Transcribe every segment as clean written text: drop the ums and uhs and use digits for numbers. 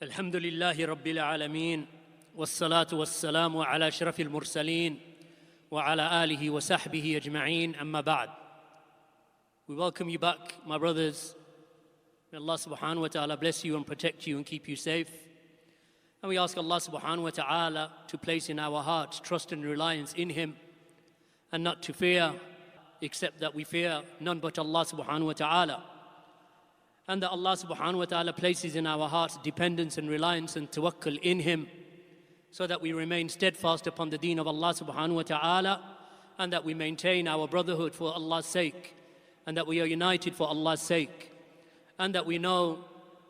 الحمد لله رب العالمين والصلاة والسلام على أشرف المرسلين وعلى آله وصحبه أجمعين أما بعد. We welcome you back, my brothers. May Allah subhanahu wa ta'ala bless you and protect you and keep you safe. And we ask Allah subhanahu wa ta'ala to place in our hearts trust and reliance in Him and not to fear, except that we fear none but Allah subhanahu wa ta'ala. And that Allah subhanahu wa ta'ala places in our hearts dependence and reliance and tawakkul in Him, so that we remain steadfast upon the deen of Allah subhanahu wa ta'ala, and that we maintain our brotherhood for Allah's sake, and that we are united for Allah's sake, and that we know,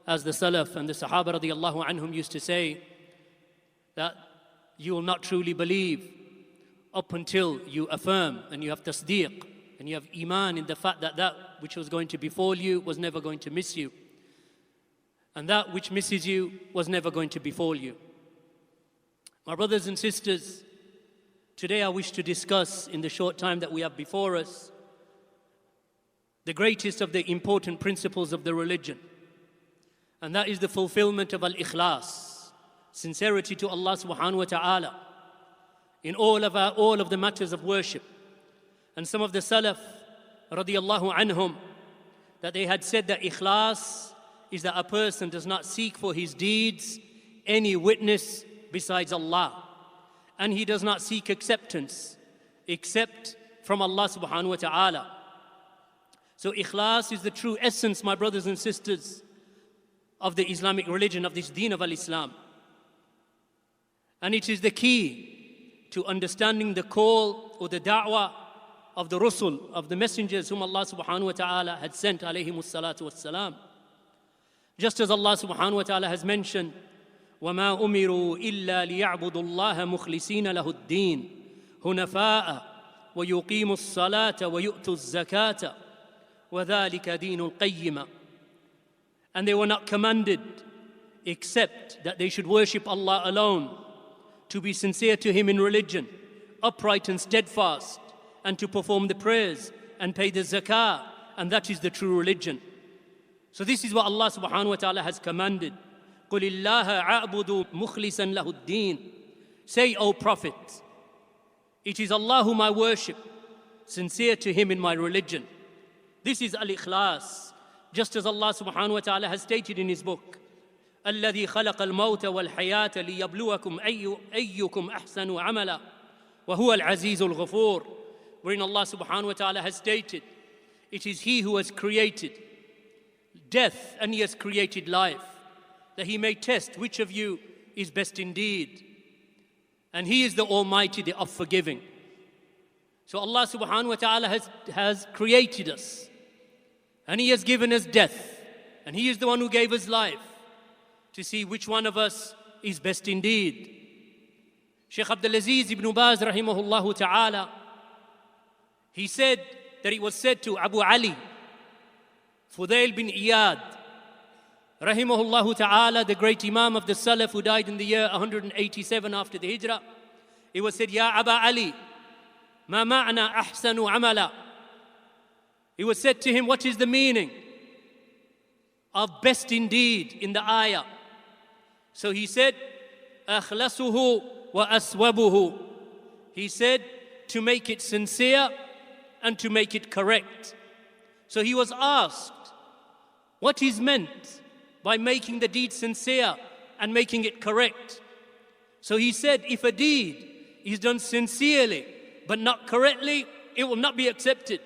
as the Salaf and the Sahaba radiallahu anhum used to say, that you will not truly believe up until you affirm and you have tasdeeq and you have iman in the fact that that which was going to befall you was never going to miss you, and that which misses you was never going to befall you. My brothers and sisters, today I wish to discuss, in the short time that we have before us, the greatest of the important principles of the religion, and that is the fulfillment of al-Ikhlas, sincerity to Allah subhanahu wa ta'ala in all of the matters of worship. And some of the Salaf radiyallahu anhum, that they had said that Ikhlas is that a person does not seek for his deeds any witness besides Allah, and he does not seek acceptance except from Allah subhanahu wa ta'ala. So Ikhlas is the true essence, my brothers and sisters, of the Islamic religion, of this deen of al-Islam. And it is the key to understanding the call or the da'wah of the Rusul, of the messengers whom Allah subhanahu wa ta'ala had sent alayhimus salatu wassalam. Just as Allah subhanahu wa ta'ala has mentioned, وَمَا أُمِرُوا إِلَّا لِيَعْبُدُوا اللَّهَ مُخْلِصِينَ لَهُ الدِّينَ هُنَفَاءَ وَيُقِيمُوا الصَّلَاةَ وَيُؤْتُوا الزَّكَاةَ وَذَلِكَ دِينُ الْقَيِّمَةِ. And they were not commanded except that they should worship Allah alone, to be sincere to Him in religion, upright and steadfast, and to perform the prayers and pay the zakah, and that is the true religion. So this is what Allah subhanahu wa ta'ala has commanded. قُلِ اللَّهَ أَعْبُدُ مُخْلِصًا لَهُ الدِّينَ. Say, O Prophet, it is Allah whom I worship, sincere to Him in my religion. This is al-Ikhlas, just as Allah subhanahu wa ta'ala has stated in His book, الَّذِي خَلَقَ الْمَوْتَ وَالْحَيَاةَ لِيَبْلُوَكُمْ أَيُّكُمْ أَحْسَنُ عَمَلًا وَهُوَ الْعَزِيزُ الْغَفُورُ. Wherein Allah subhanahu wa ta'ala has stated, it is He who has created death and He has created life, that He may test which of you is best indeed. And He is the Almighty, the oft-forgiving. So Allah subhanahu wa ta'ala has created us, and He has given us death, and He is the one who gave us life, to see which one of us is best indeed. Shaykh Abdul-Aziz ibn Baz rahimahullah ta'ala, he said that it was said to Abu Ali, Fudail bin Iyad, rahimahullah ta'ala, the great Imam of the Salaf who died in the year 187 after the Hijrah. It was said, Ya Aba Ali, ma ma'na ahsanu amala. It was said to him, what is the meaning of best indeed in the ayah? So he said, akhlasuhu wa aswabuhu. He said, to make it sincere and to make it correct. So he was asked, what is meant by making the deed sincere and making it correct? So he said, if a deed is done sincerely but not correctly, it will not be accepted.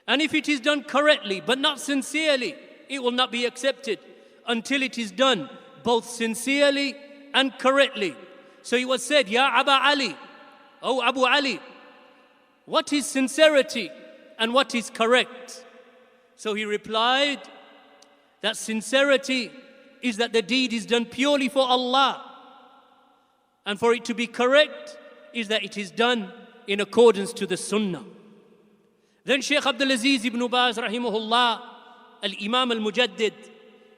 And if it is done correctly but not sincerely, it will not be accepted until it is done both sincerely and correctly. So he was said, Ya Aba Ali, O Abu Ali, what is sincerity and what is correct? So he replied that sincerity is that the deed is done purely for Allah, and for it to be correct is that it is done in accordance to the Sunnah. Then Shaykh Abdul-Aziz ibn Baz rahimahullah, al-Imam al-Mujaddid,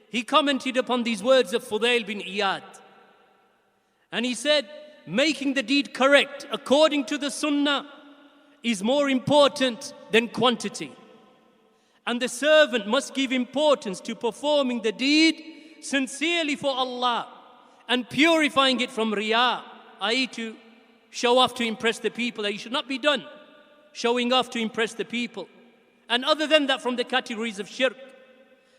he commented upon these words of Fudail bin Iyad, and he said, making the deed correct according to the Sunnah is more important than quantity. And the servant must give importance to performing the deed sincerely for Allah and purifying it from riyā, i.e. to show off to impress the people, that it should not be done, showing off to impress the people. And other than that, from the categories of shirk.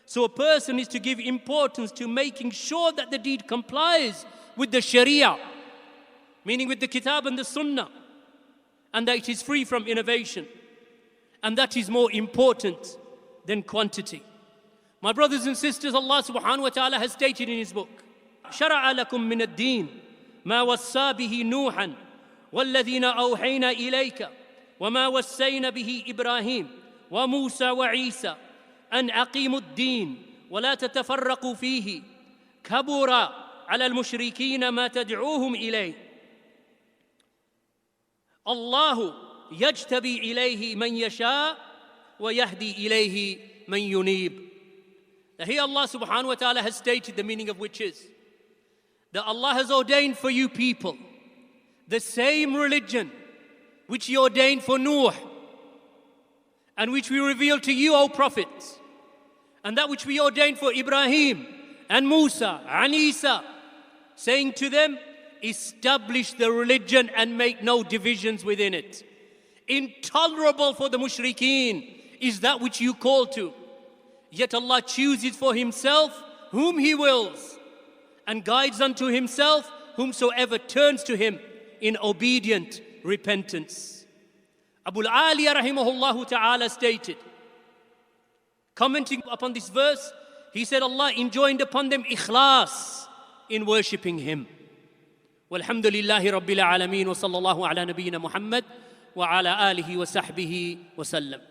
So a person is to give importance to making sure that the deed complies with the Sharia, meaning with the Kitab and the Sunnah, and that it is free from innovation. And that is more important than quantity. My brothers and sisters, Allah subhanahu wa ta'ala has stated in His book, شَرَعَ لَكُم مِّنَ الدِّينِ مَا وَصَّى بِهِ نُوحًا وَالَّذِينَ أَوْحَيْنَا إِلَيْكَ وَمَا وَصَّيْنَا بِهِ إِبْرَاهِيمَ وَمُوسَى وَعِيسَى أَنْ أَقِيمُوا الدِّينَ وَلَا تَتَفَرَّقُوا فِيهِ كَبُرَ عَلَى الْمُشْرِكِينَ مَا تَدْعُوهُمْ إِلَيْهِ الله يجتبي إليه من يشاء ويهدي إليه من ينيب. Here Allah subhanahu wa ta'ala has stated the meaning of which is that Allah has ordained for you people the same religion which He ordained for Nuh, and which we revealed to you, O prophets, and that which we ordained for Ibrahim and Musa and Isa, saying to them, establish the religion and make no divisions within it. Intolerable for the mushrikeen is that which you call to. Yet Allah chooses for Himself whom He wills, and guides unto Himself whomsoever turns to Him in obedient repentance. Abu Aliyah rahimahullah ta'ala stated, commenting upon this verse, he said Allah enjoined upon them Ikhlas in worshipping Him. والحمد لله رب العالمين وصلى الله على نبينا محمد وعلى آله وصحبه وسلم.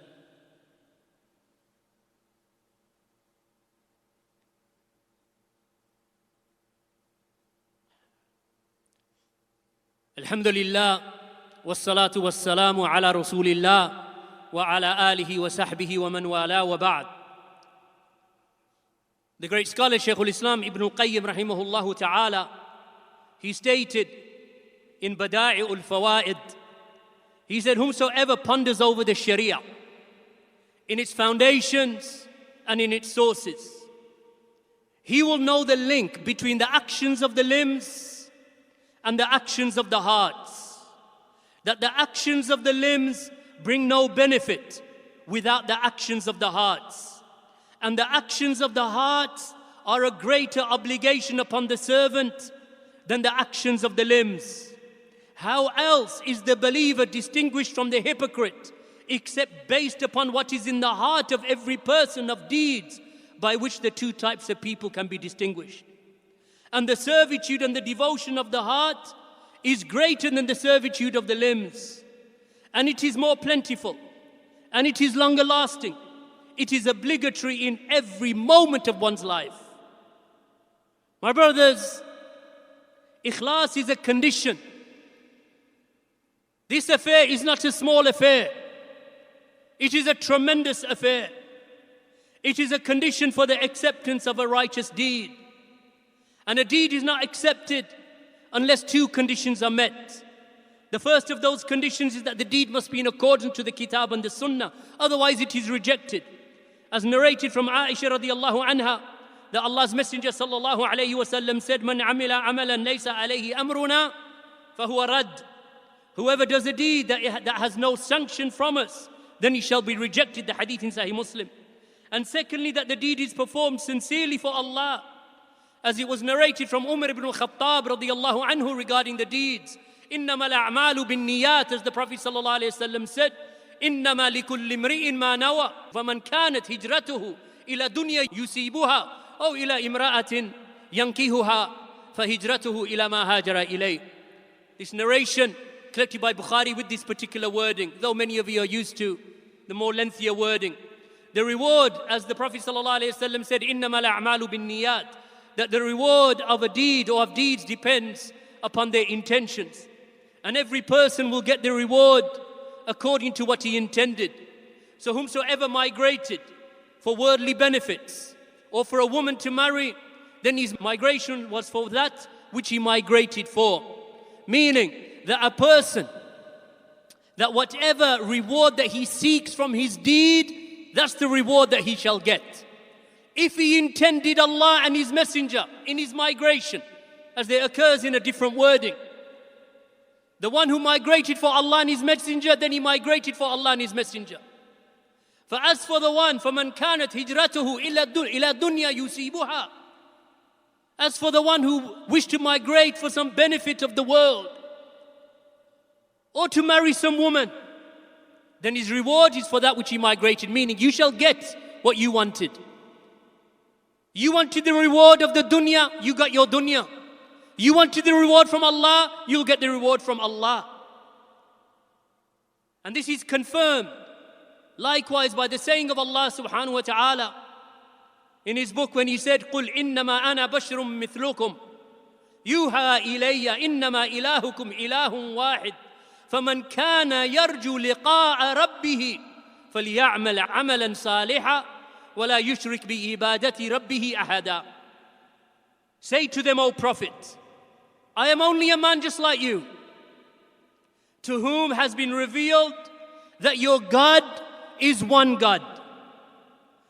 الحمد لله والصلاة والسلام على رسول الله وعلى آله وصحبه ومن والاه وبعد. The great scholar Shaykh al-Islam Ibn al-Qayyim rahimahullah ta'ala, he stated in Bada'i'ul Fawaid, he said, whomsoever ponders over the Sharia in its foundations and in its sources, he will know the link between the actions of the limbs and the actions of the hearts. That the actions of the limbs bring no benefit without the actions of the hearts. And the actions of the hearts are a greater obligation upon the servant than the actions of the limbs. How else is the believer distinguished from the hypocrite except based upon what is in the heart of every person of deeds by which the two types of people can be distinguished? And the servitude and the devotion of the heart is greater than the servitude of the limbs. And it is more plentiful. And it is longer lasting. It is obligatory in every moment of one's life. My brothers, Ikhlas is a condition. This affair is not a small affair. It is a tremendous affair. It is a condition for the acceptance of a righteous deed. And a deed is not accepted unless two conditions are met. The first of those conditions is that the deed must be in accordance to the Kitab and the Sunnah. Otherwise it is rejected. As narrated from Aisha radiallahu anha, that Allah's Messenger sallallahu alayhi wa sallam said, Man amila amalan laysa alayhi amruna fahuwa rad. Whoever does a deed that has no sanction from us, then he shall be rejected. The hadith in Sahih Muslim. And secondly, that the deed is performed sincerely for Allah. As it was narrated from Umar ibn al-Khattab radiyallahu anhu regarding the deeds. إِنَّمَا الْأَعْمَالُ بِالنِّيَّاتِ, as the Prophet sallallahu alayhi wa sallam said, إِنَّمَا لِكُلِّ امْرِئٍ مَا نَوَى فَمَنْ كَانَتْ هِجْرَتُهُ إِلَى دُنْيَا يُصِيبُهَا أو إلى امرأة ينكحها فهجرته إلى ما هاجر إليه. This narration collected by Bukhari with this particular wording, though many of you are used to the more lengthier wording. The reward, as the Prophet ﷺ said, إِنَّمَا الْأَعْمَالُ بِالنِّيَّاتِ, that the reward of a deed or of deeds depends upon their intentions. And every person will get the reward according to what he intended. So whomsoever migrated for worldly benefits, or for a woman to marry, then his migration was for that which he migrated for. Meaning that a person, that whatever reward that he seeks from his deed, that's the reward that he shall get. if he intended Allah and his messenger in his migration, as there occurs in a different wording. The one who migrated for Allah and his messenger, then he migrated for Allah and his messenger. As for the one, فَمَنْ كَانَتْ هِجْرَتُهُ إِلَى دُنْيَا يُصِيبُهَا. As for the one who wished to migrate for some benefit of the world, or to marry some woman, then his reward is for that which he migrated, meaning you shall get what you wanted. You wanted the reward of the dunya, you got your dunya. You wanted the reward from Allah, you'll get the reward from Allah. And this is confirmed likewise by the saying of Allah subhanahu wa ta'ala in his book when he said, قُلْ إِنَّمَا أَنَا بَشْرٌ مِثْلُكُمْ يُوحَى إِلَيَّ إِنَّمَا إِلَهُكُمْ إِلَهٌ وَاحِدٌ فَمَنْ كَانَ يَرْجُو لِقَاءَ رَبِّهِ فَلْيَعْمَلْ عَمَلًا صَالِحًا وَلَا يُشْرِكْ بِعِبَادَةِ رَبِّهِ أَحَدًا. Say to them, O Prophet, I am only a man just like you, to whom has been revealed that your God is one God.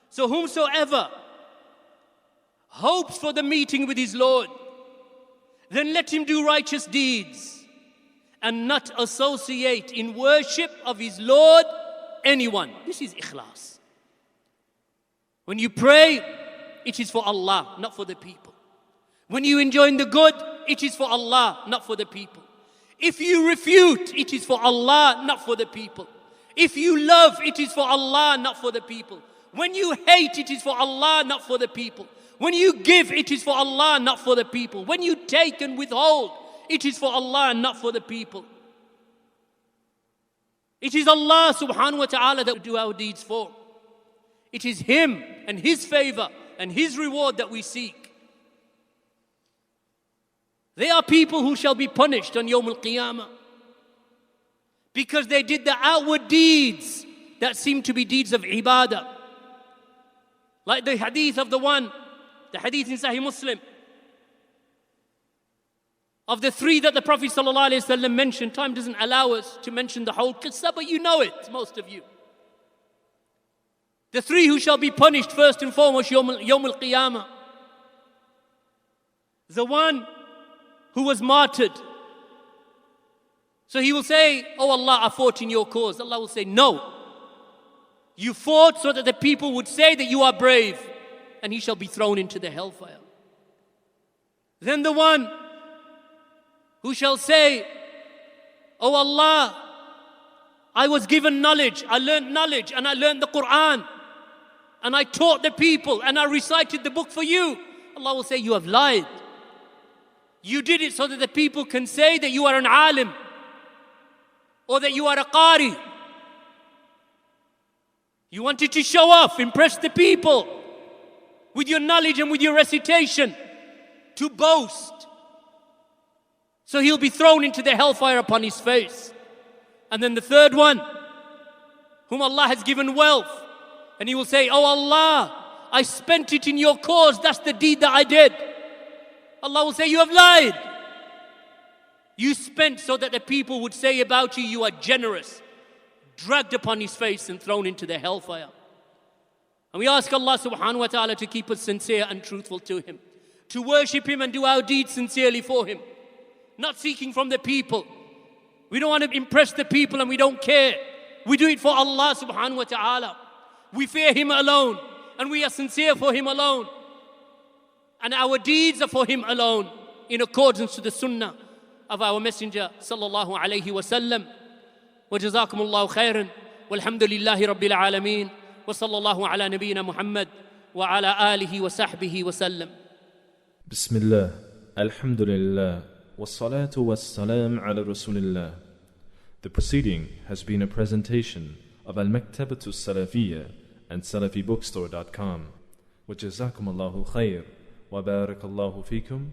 So whomsoever hopes for the meeting with his Lord, then let him do righteous deeds and not associate in worship of his Lord anyone. This is Ikhlas. When you pray, it is for Allah, not for the people. When you enjoy the good, it is for Allah, not for the people. If you refute, it is for Allah, not for the people. If you love, it is for Allah, not for the people. When you hate, it is for Allah, not for the people. When you give, it is for Allah, not for the people. When you take and withhold, it is for Allah and not for the people. It is Allah subhanahu wa ta'ala that we do our deeds for. It is Him and His favor and His reward that we seek. They are people who shall be punished on Yawm al-Qiyamah because they did the outward deeds that seem to be deeds of ibadah. Like the hadith of the hadith in Sahih Muslim, of the three that the Prophet ﷺ mentioned. Time doesn't allow us to mention the whole qissa, but you know it, most of you. The three who shall be punished first and foremost Yawm al-Qiyamah. The one who was martyred. So he will say, oh Allah, I fought in your cause. Allah will say, no. You fought so that the people would say that you are brave, and he shall be thrown into the hellfire. Then the one who shall say, oh Allah, I was given knowledge, I learned knowledge, and I learned the Quran, and I taught the people, and I recited the book for you. Allah will say, you have lied. You did it so that the people can say that you are an alim, or that you are a qari. You wanted to show off, impress the people with your knowledge and with your recitation, to boast. So he'll be thrown into the hellfire upon his face. And then the third one, whom Allah has given wealth, and he will say, oh Allah, I spent it in your cause, that's the deed that I did. Allah will say, you have lied. You spent so that the people would say about you, you are generous. Dragged upon his face and thrown into the hellfire. And we ask Allah subhanahu wa ta'ala to keep us sincere and truthful to Him, to worship Him and do our deeds sincerely for Him, not seeking from the people. We don't want to impress the people and we don't care. We do it for Allah subhanahu wa ta'ala. We fear Him alone and we are sincere for Him alone. And our deeds are for Him alone, in accordance to the sunnah of our Messenger sallallahu alayhi wa sallam. وجزاكم الله خيرا والحمد لله رب العالمين وصلى الله على نبينا محمد وعلى آله وصحبه وسلم. بسم الله الحمد لله والصلاة والسلام على رسول الله. The proceeding has been a presentation of Al-Maktabatu Salafiyyah and SalafiBookstore.com. وجزاكم الله خير وبارك الله فيكم